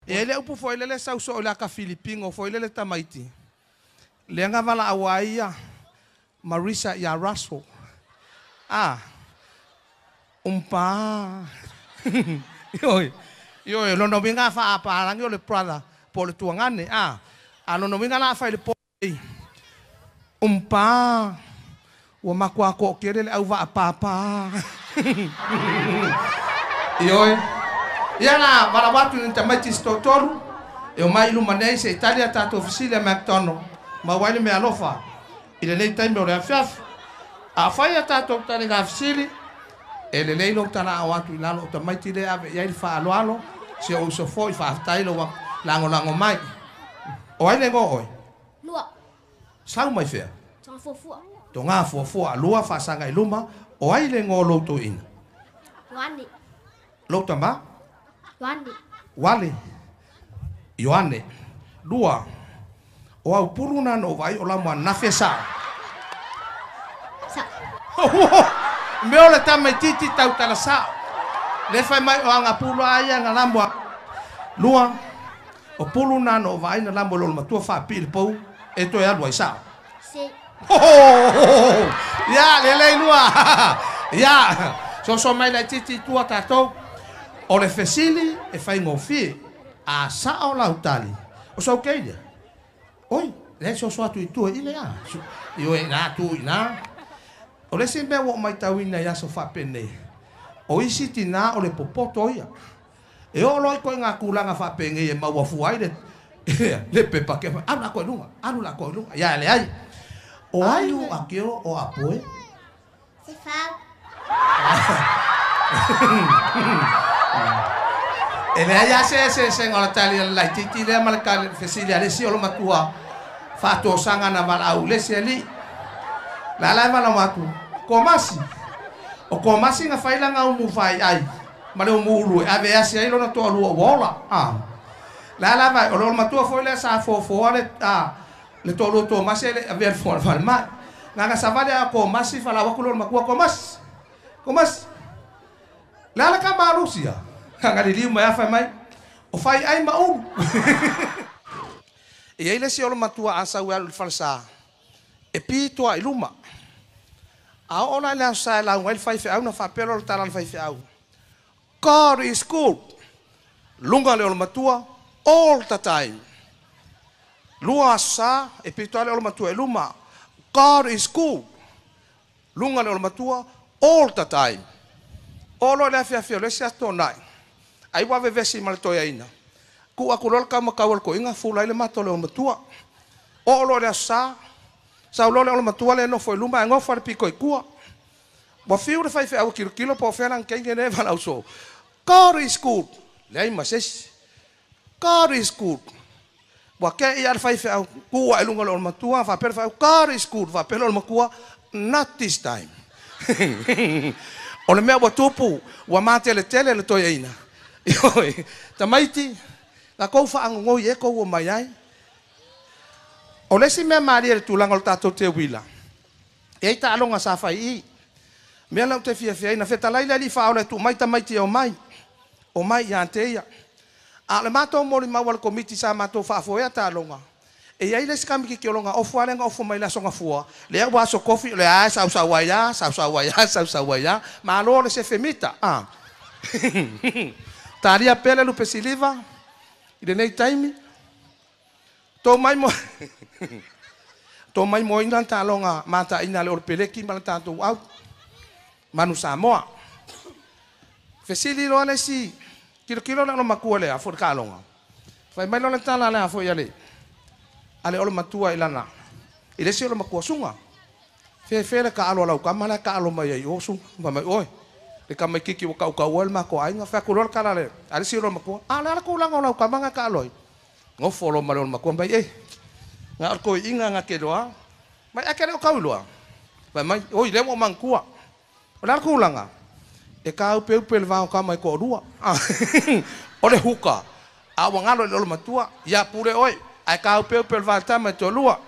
Ele upu foi lele sau so la ka Filipino foi lele tamaiti. Lenga vala awaia Marisa ya Russell. Umpa. Yo lo no vinga fa apa lang yo le prada por tuangane. Ano no vinga la fa le po. Umpa. Wa makwa ko kere le au va apa. Yo. Yana vala watu ni tamaiti stotoru. Eu mai lumanei se Italia tato oficina McDonald. Ma wale me alofa. Ile nei time ora fiaf. A faia tato tani gafsili. Ele nei lo tana watu ilalo tamaiti le ave ya fa alo. Se o so foi fa tailo wa lango mai. O ai lengo oi. Lua. Sau mai fea. Tanga fofua. Tonga fofua lua fa sanga iluma. O ai lengo lo to ina. Wani. Lo tamba? Wani. Wale. Yoane. Dua. O au puruna no vai o la mo na fesa. Sa. Me ole tama titi tau tala sa. Le fai mai o anga pulo aya nga lambo. Lua. O puruna no vai na lambo lo matua fa pil pou e to ya lua sa. Si. Ya le lua. Ya. So mai la titi tua tato. O le fesili e fai ngofi. A sa o la utali. O sa ukeia. Oi, le so atu itu ile ya. Yo na tu ina. O le se me wo mai tawina ya so fa pene. O isi tina o le popoto ia. E o loi ko nga kulanga fa penge e ma wa fuai le. Le pepa ke ana ko lunga, anu la ko lunga. Ya le ai. O ayu akio o apoe. Se fa. Ele ya se ngola tali la titi le mal ka fesilia le si o lo matua fa to sanga na mal au le se li la mala matu komasi o komasi nga faila nga umu fai ai male umu ulu ave ya se lo na to lu wola la vai o lo matua foi le sa fo le le to lu to masi le ave fo fal ma nga savale a komasi fala wa kulo makua komas la ka marusia kanga di lima ya fai mai o fai ai mau e ai le si o matua asa wa falsa e pito ai luma a ona le sa la wel fai fa una fa pelo tala fai fa God is good lunga le o matua all the time lua sa e pito le o matua e luma God is good lunga le o matua all the time olo le fa le sia tonai ai wa ve vesi mal toya ina ku akulol ka makawal ko inga fula ile matole o matua o lo le sa lo le matua le no foi luma ngo far piko ikua wa fiu le fai fe au kilo po fe lan kenge ne vala uso God is good le ai mases God is good wa ke ia fai fe au ku ai lunga lo matua fa per fa God is good va pelo makua not this time o le mea wa tupu wa mate le tele le toya ina Yoi, tamaiti, la kou fa ango ye kou o mai ai. O lesi mea maria le tulang o tato te wila. E ta alonga sa fai i. Mea lau te fia fia ina, feta lai li fa ole tu mai tamaiti o mai. O mai ya ante ia. A le mato mori mawal komiti sa mato fa foea ta alonga. E ai lesi kami ki olonga, o fualenga o fu mai la songa fua. Le au waso kofi, le ai sa waya, ma alo le se femita. Taria pele lupe siliva. Ide nei taimi. To mai mo indan talonga mata ina le orpeleki mal tanto au. Manu Samoa. Fesili lo ale si kilo na makua le afor kalonga. Fai mai lo tala le afo yale. Ale olo matua ilana. Ile si olo makua sunga. Fe ka alo lau kamala ka alo mai o sunga mai oi. Le kamai kiki o kau wel ma ko ai nga fa kulol kala le ali si ro mako ala ko lang o ka manga ka loy ngo folo malol mako bai nga ko inga nga ke doa mai akere o kau loa ba mai oi le mo mangkua ala ko langa e ka pe va ka mai ko rua ole huka a wangalo le matua ya pure oi ai ka pe va ta mai to lua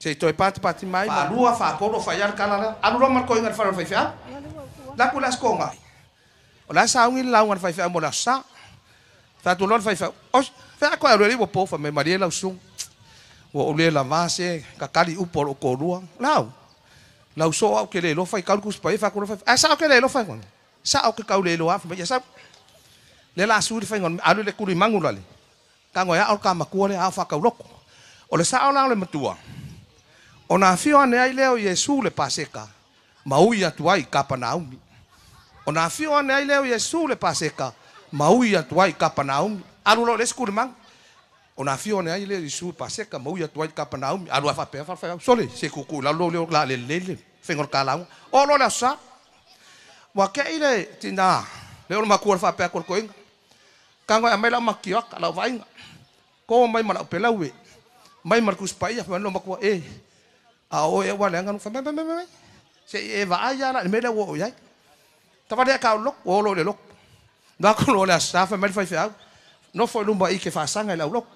se to pati mai ma lua fa ko ro fa yar kala alu ro mar ko inga fa fa la kulas ko ngai ola sa ngi la ngan fai fa mo la sa tu lon fai fa os fa ko ro li bo po fa me maria la sung wo le la vase ka kali upo ko ruang lau so au ke le lo fai kau kus pai fa ko fa sa au ke le lo fai kon sa au ke kau le lo af me sa le la su fai ngon alu le kuri mangu le ka ngoya au ka makua le a fa ka loko o le sa au la le matua ona fio ane ai leo Yesu le paseka maui atu ai Kapanaumi ona fio ane ai leo Yesu le paseka maui atu ai Kapanaumi alu lo le skuri mang ona fio ane ai leo Yesu paseka maui atu ai Kapanaumi alu fa pe fa sole se kuku la lo la le fengor kalang o lo la sa wa ke ile tina le o makua fa pe ko inga kango amai la makiak la vai ko mai mana pe lawe mai markus pai ya lo makua a o e wa lenga fa me se e va ya la me da wo ya ta va de ka lok o lo le lok da ko lo la sa fa me fa fa no fo lumba i ke fa sanga la lok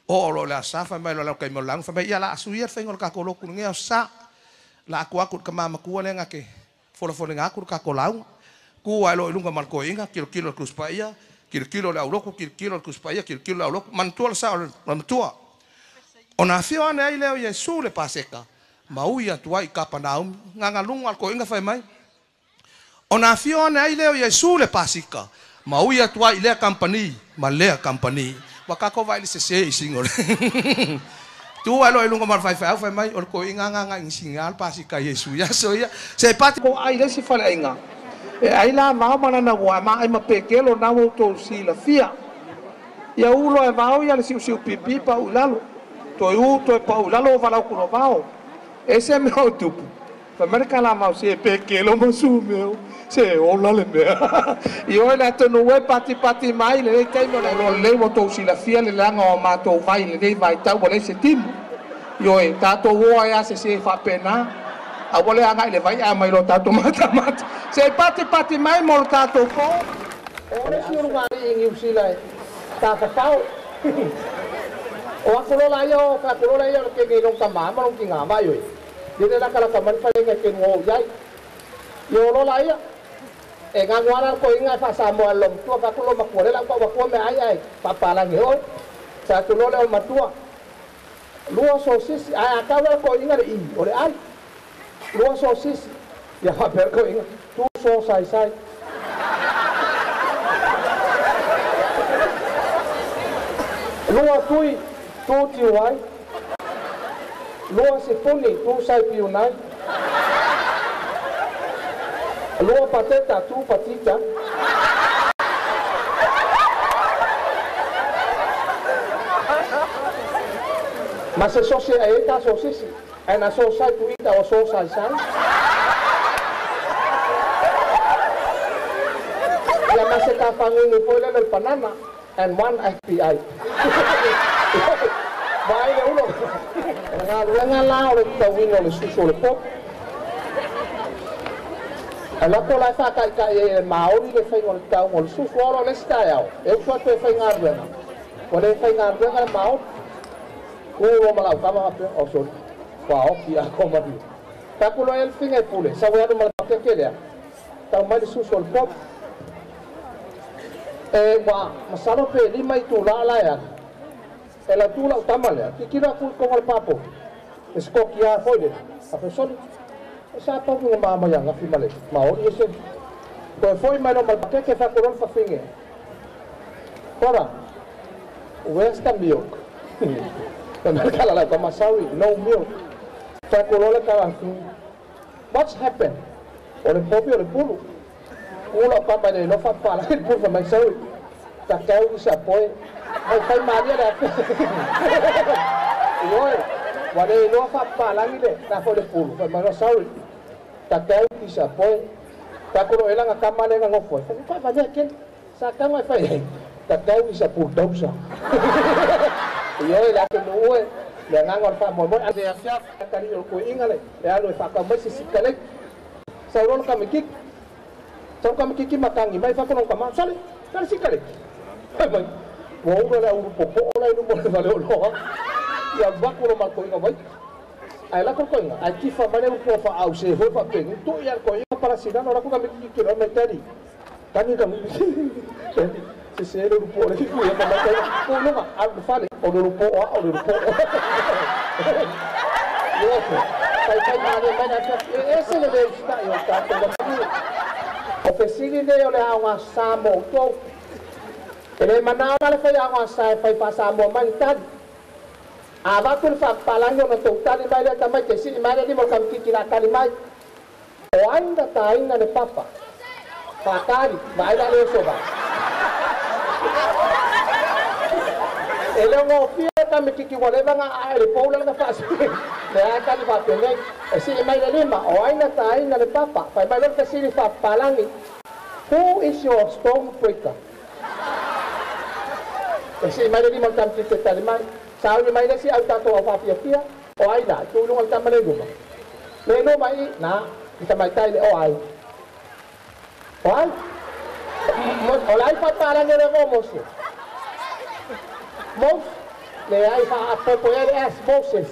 o lo la sa fa me lo la ke mo lang fa me ya la su ya fengol ka ko lok ku nge sa la ku aku ka mama ku lenga ke fo lenga aku ka ko lau ku wa lo lunga mal ko inga kilo kus pai ya kilo la lok kilo kus pai ya kilo la lok man tu sa man tu ona fio ane ai leo Yesu le paseka maui atu ai Kapanaumi nganga lunga al ko inga fai mai ona fio ane ai leo Yesu le paseka maui atu ai le company ma le company wakako vai le se singol tu alo lunga mar fai mai or ko inga nganga singal paseka Yesu ya so ya se pati ko ai le si fale inga e ai la ma mana na wa ma ai ma pekelo na wo to si la fia ya ulo e vao ya le si pipi pa ulalo toi pau lalo vala kuno vao ese me o tupu fa mereka la mau se peke lo masu meu se ola le me io la tonu we pati mai le kai mo le mo to si la fia le langa o ma to vai le vai tau le se tim io e tato wo ya se fa pena a vole anga le vai a mai lo tato mata se pati mai mo tato ko ora si urwari ingi usila ta ka tau o akulo la yo ke ke long kama ma long kinga ba yo dile la kala kaman fa nge ke ngo yai yo lo la ya e ga ngwala ko inga fa sa mo long tu ka kulo ma ko la ko me ai pa la nge o sa tu lo le ma tua luo sosis ai ka wa ko inga i o le ai luo sosis ya fa per ko inga tu so sai luo tui tu tiwai lua se puni tu sai piunai lua pateta tu patita ma se so se eta so sisi e na so sai tu ita o so sai ya ma se ka pangini foi le Panama and one FBI vai le uno nga la o le tawino le suso le pop ala ko la fa ka e maori le fai ngol tau ngol suso lo le style e so te fai ngarwe ko le fai ngarwe ngal maor ko lo mala ka ma pe o so wa o ki a ko ma di ta ko lo el finge pule sa wa do mal ke ke le ta ma le suso le pop e wa masalo pe li mai tu la ya e la tula utama lea ki kira ku ko ngal papo esko kia foi a persona sa pa ku mama yang afi male ma o ese ko foi mai no mal ke fa ko fa finge ora western milk dan kala la kama sawi no milk fa ko la kala what's happened ole popi ole pulu ulo pa pa no fa pa la pulu fa mai sawi ta kau isa poi ai fai maria da oi wale no fa pala ni le ta fo le pulu fa mano sauri ta kau isa poi ta ko ela nga kamale nga ngofo fa fa ja ken sa kama fai ta kau isa pu dausa oi la ke no e le nga ngor fa mo ade afia ta ni ko ingale e alo fa ka mo si sikale sa ron ka mikik sa ka mikiki matangi mai fa ko no kama sale sale sikale mai wo la un poco la no mo vale lo ya va ko lo marco inga vai ai la ko inga ai ki fa mane ko fa au se ho fa pen to ya ko inga para sina no la ko mi ki lo meteri tani ka mi se lupo le ku ya pa ko no ma a fale o lupo o lupo yes sai mana ese le sta io tanto o pesini le o le awa samo to ele mana le fai awa sai fai pa samo man tad ava tu fa palango no to tali mai le tamai ke si mai le mo kam ki la kali mai o ainda tá ainda le papa pakari vai dar le soba ele ngo fia ta me ki wale banga le poula na fa le ata ni fa pene e si mai le lima o ainda tá ainda le papa fai mai le si fa palangi who is your storm breaker e si mai le lima kam ki te tali mai sao ni mai le si auta to fa pia o ainda tu lu ta male guma le no mai na kita mai tai le o ai Why? Olay pa parang nila mo Moses. Moses, le ay pa apo po yan as Moses.